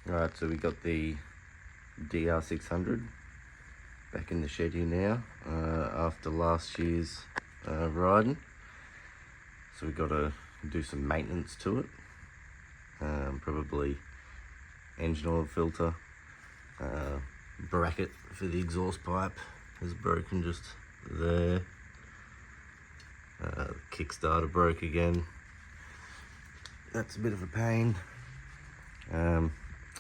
Alright, so we got the dr600 back in the shed here now, after last year's riding. So we got to do some maintenance to it. Probably engine oil filter, bracket for the exhaust pipe is broken just there. Kickstarter broke again. That's a bit of a pain.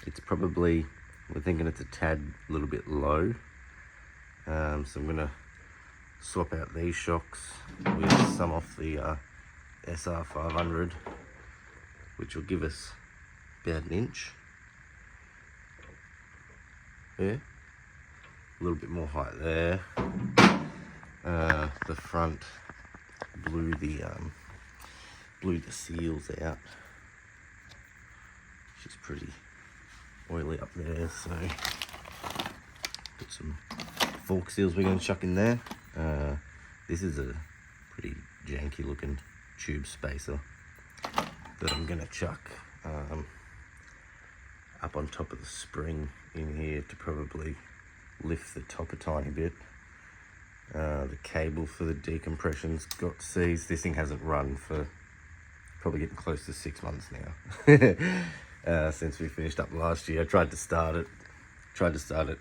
It's probably, we're thinking it's a tad little bit low. So I'm gonna swap out these shocks with some off the SR500, which will give us about an inch. Yeah, a little bit more height there. The front blew the seals out. She's pretty oily up there, so put some fork seals we're going to chuck in there. This is a pretty janky looking tube spacer that I'm going to chuck up on top of the spring in here to probably lift the top a tiny bit. The cable for the decompression's got seized. This thing hasn't run for probably getting close to 6 months now. Since we finished up last year. I tried to start it and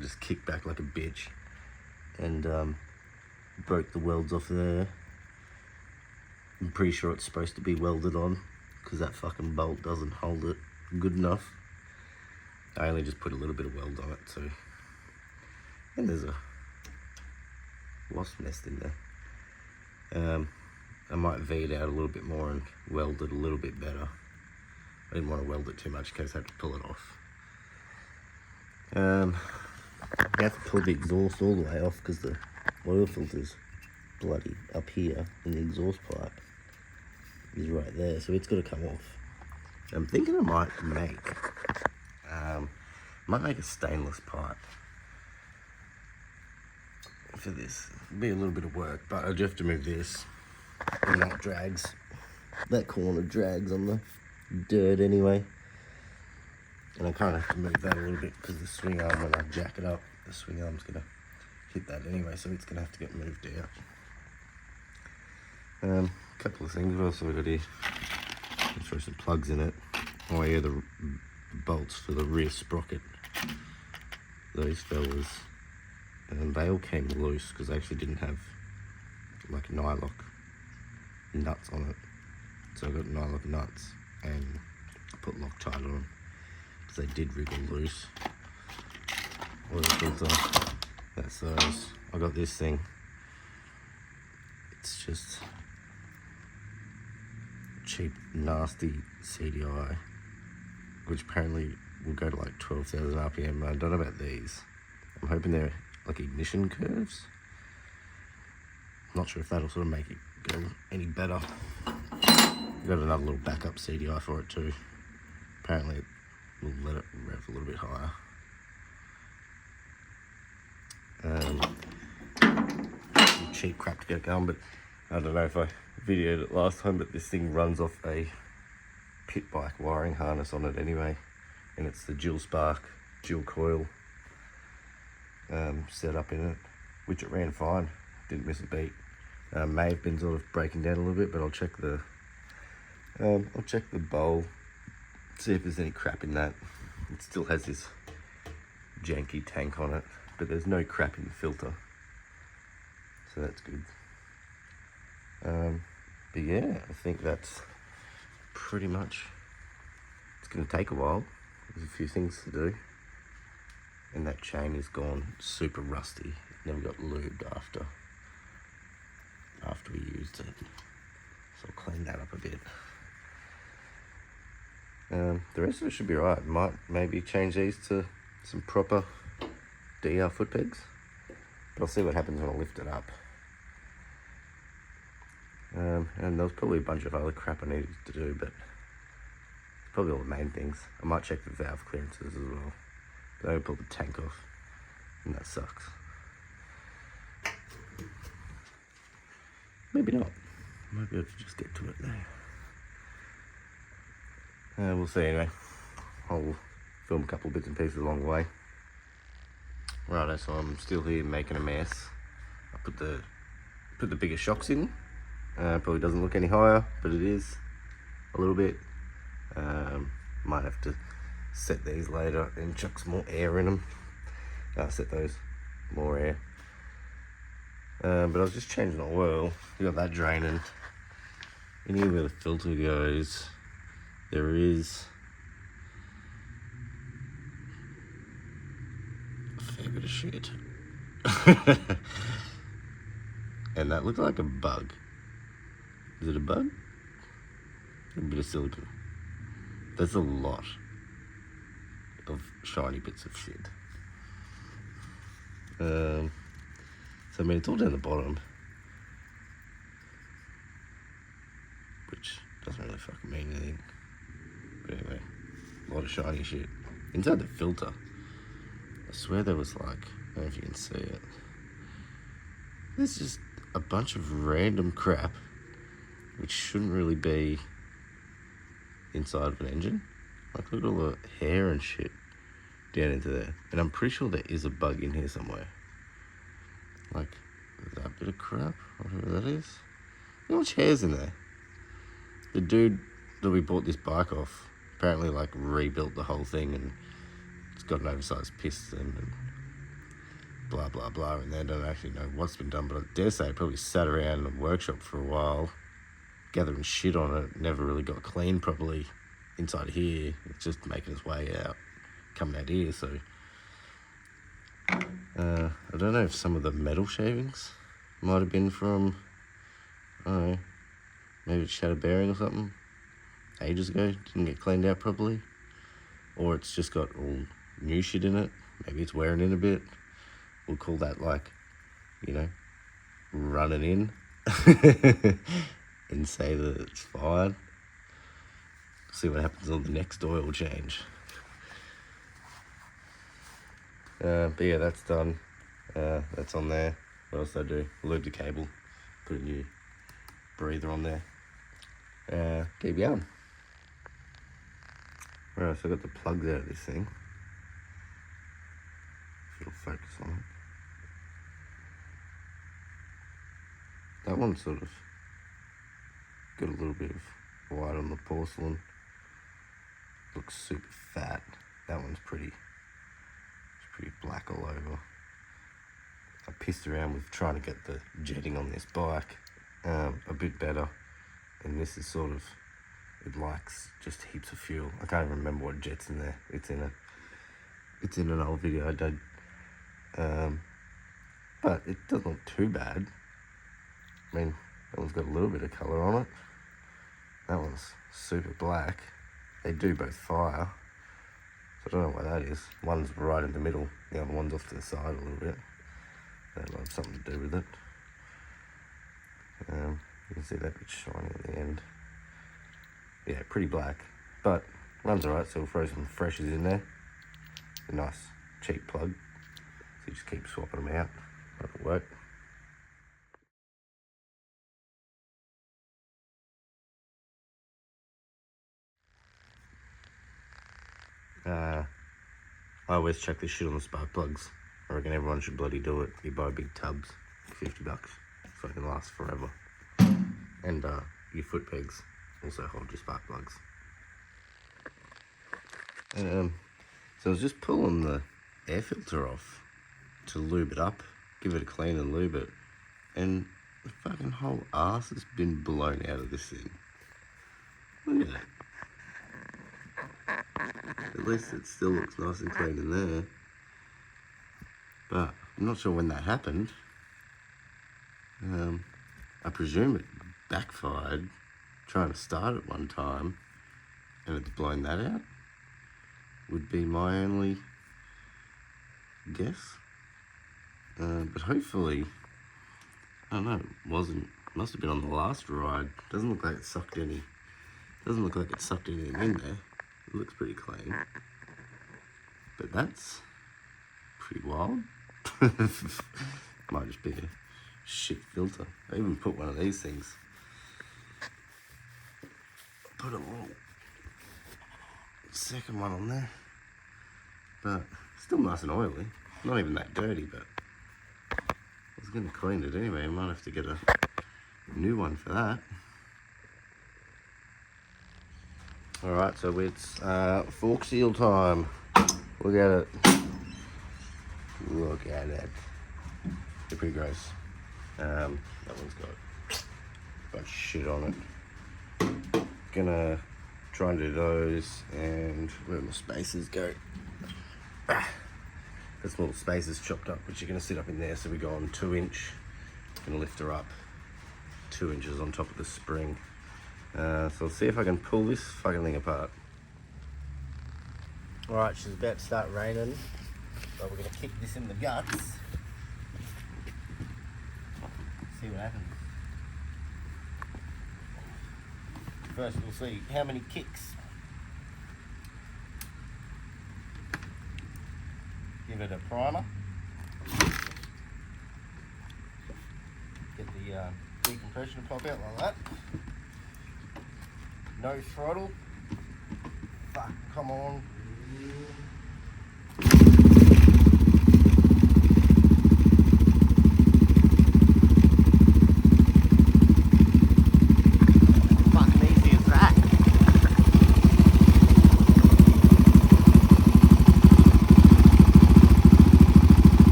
just kicked back like a bitch, and broke the welds off there. I'm pretty sure it's supposed to be welded on because that fucking bolt doesn't hold it good enough. I only just put a little bit of weld on it, so, and there's a wasp nest in there. I might V it out a little bit more and weld it a little bit better. I didn't want to weld it too much in case I had to pull it off. You have to pull the exhaust all the way off because the oil filter's bloody up here and the exhaust pipe is right there, so it's got to come off. I'm thinking I might make a stainless pipe for this. It'll be a little bit of work, but I'll just have to move this, and that drags. That corner drags on the dirt anyway, and I kind of have to move that a little bit because the swing arm, when I jack it up, the swing arm's gonna hit that anyway, so it's gonna have to get moved out. A couple of things. What else have we got here? Let's throw some plugs in it. Oh yeah, the bolts for the rear sprocket. Those fellas, they all came loose because they actually didn't have like nylock nuts on it. So I got nylock nuts and I put Loctite on them because they did wriggle loose. Oil filter, that's those. I got this thing. It's just cheap, nasty CDI, which apparently will go to like 12,000 RPM. I don't know about these. I'm hoping they're like ignition curves. Not sure if that'll sort of make it go any better. Got another little backup CDI for it too. Apparently it will let it rev a little bit higher. Cheap crap to get going, but I don't know if I videoed it last time, but this thing runs off a pit bike wiring harness on it anyway, and it's the dual spark, dual coil set up in it, which it ran fine, didn't miss a beat. May have been sort of breaking down a little bit, but I'll check the bowl, see if there's any crap in that. It still has this janky tank on it, but there's no crap in the filter, so that's good. But yeah, I think that's pretty much, it's going to take a while. There's a few things to do, and that chain is gone super rusty. It never got lubed after we used it, so I'll clean that up a bit. The rest of it should be right. Might maybe change these to some proper DR foot pegs, but I'll see what happens when I lift it up. And there was probably a bunch of other crap I needed to do, but it's probably all the main things. I might check the valve clearances as well, but I pull the tank off, and that sucks. Maybe not. Might be able to just get to it now. We'll see anyway. I'll film a couple of bits and pieces along the way. Right, so I'm still here making a mess. I put the bigger shocks in. Probably doesn't look any higher, but it is a little bit. Might have to set these later and chuck some more air in them. Set those, more air. But I was just changing the oil. You got that draining. In here where the filter goes, there is a fair bit of shit. And that looked like a bug. Is it a bug? A bit of silicone. That's a lot of shiny bits of shit. So I mean, it's all down the bottom, which doesn't really fucking mean anything. But anyway, a lot of shiny shit. Inside the filter, I swear there was like, I don't know if you can see it. There's just a bunch of random crap which shouldn't really be inside of an engine. Like, look at all the hair and shit down into there. And I'm pretty sure there is a bug in here somewhere. Like, that bit of crap, whatever that is. Look how much hair's in there. The dude that we bought this bike off apparently, like, rebuilt the whole thing, and it's got an oversized piston and blah, blah, blah, and they don't actually know what's been done, but I dare say it probably sat around in a workshop for a while, gathering shit on it, never really got cleaned properly inside here. It's just making its way out, coming out here, so I don't know if some of the metal shavings might have been from, I don't know, maybe it's shattered bearing or something ages ago, didn't get cleaned out properly, or it's just got all new shit in it. Maybe it's wearing in a bit. We'll call that, like, you know, running in and say that it's fine. See what happens on the next oil change. But yeah, that's done. That's on there. What else did I do? Lube the cable, put a new breather on there. Keep going. Right, so I got the plugs out of this thing. If it'll focus on it. That one sort of got a little bit of white on the porcelain. Looks super fat. That one's pretty black all over. I pissed around with trying to get the jetting on this bike a bit better, and this is sort of, it likes just heaps of fuel. I can't even remember what jet's in there. It's in an old video I did, but it doesn't look too bad. I mean, that one's got a little bit of colour on it. That one's super black. They do both fire. I don't know why that is. One's right in the middle, the other one's off to the side a little bit. That might have something to do with it. You can see that bit shiny at the end. Yeah, pretty black, but runs alright, so we'll throw some freshes in there. A nice cheap plug, so you just keep swapping them out. That'll work. I always check this shit on the spark plugs. I reckon everyone should bloody do it. You buy big tubs, $50, so it can last forever. And your foot pegs also hold your spark plugs. So I was just pulling the air filter off to lube it up, give it a clean and lube it, and the fucking whole arse has been blown out of this thing. Look at that. At least it still looks nice and clean in there. But I'm not sure when that happened. I presume it backfired trying to start it one time and it's blown that out. Would be my only guess. But hopefully, I don't know, must have been on the last ride. Doesn't look like it sucked anything in there. It looks pretty clean. But that's pretty wild. Might just be a shit filter. I even put one of these things. Put a little second one on there. but still nice and oily. Not even that dirty, but I was going to clean it anyway. I might have to get a new one for that. Alright, so it's fork seal time. Look at it. Look at it. They're pretty gross. That one's got a bunch of shit on it. Gonna try and do those, and where my spacers go. Got some little spacers chopped up, which are gonna sit up in there, so we go on 2-inch. Gonna lift her up 2 inches on top of the spring. So I'll see if I can pull this fucking thing apart. Alright, she's about to start raining, but we're gonna kick this in the guts. See what happens. First we'll see how many kicks. Give it a primer. Get the decompression to pop out like that. No throttle. Fuck, come on.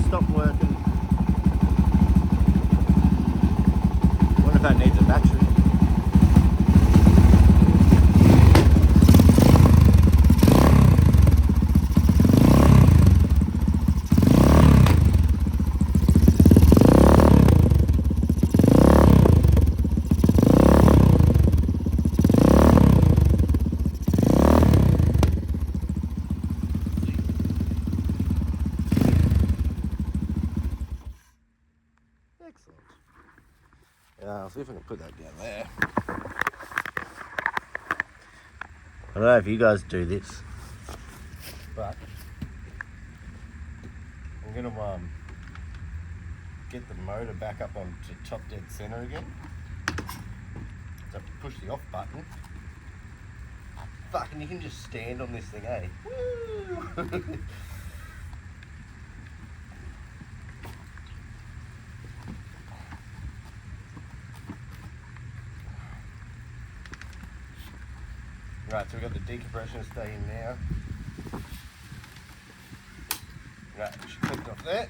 Stopped working. Wonder if that needs a battery. Excellent. I'll see if I can put that down there. I don't know if you guys do this, but I'm gonna get the motor back up onto top dead center again. So I have to push the off button. Fucking, you can just stand on this thing, eh? Woo! Right, so we've got the decompression stay in now. Right, she clicked off there.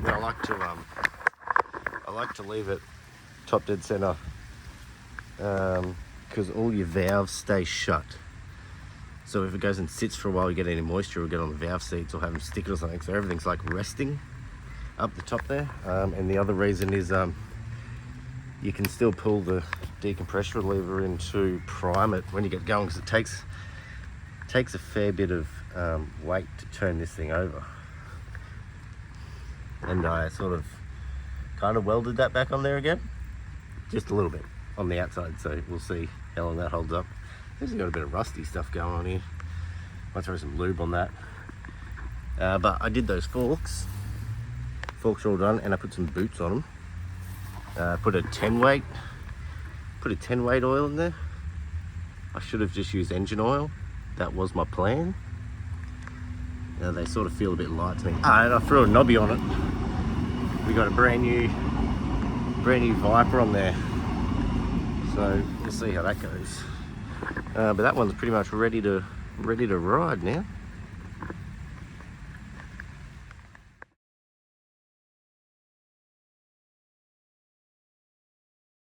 Now I like to leave it top dead center, because all your valves stay shut. So if it goes and sits for a while, you get any moisture will get on the valve seats or have them stick it or something. So everything's like resting up the top there. And the other reason is you can still pull the decompression lever in to prime it when you get going, because it takes a fair bit of weight to turn this thing over. And I sort of kind of welded that back on there again, just a little bit on the outside, so we'll see how long that holds up. It's got a bit of rusty stuff going on here. Might throw some lube on that. But I did those forks are all done, and I put some boots on them. Put a 10 weight oil in there. I should have just used engine oil. That was my plan. Now they sort of feel a bit light to me. And I threw a knobby on it. We got a brand new Viper on there. So we'll see how that goes. But that one's pretty much ready to ride now.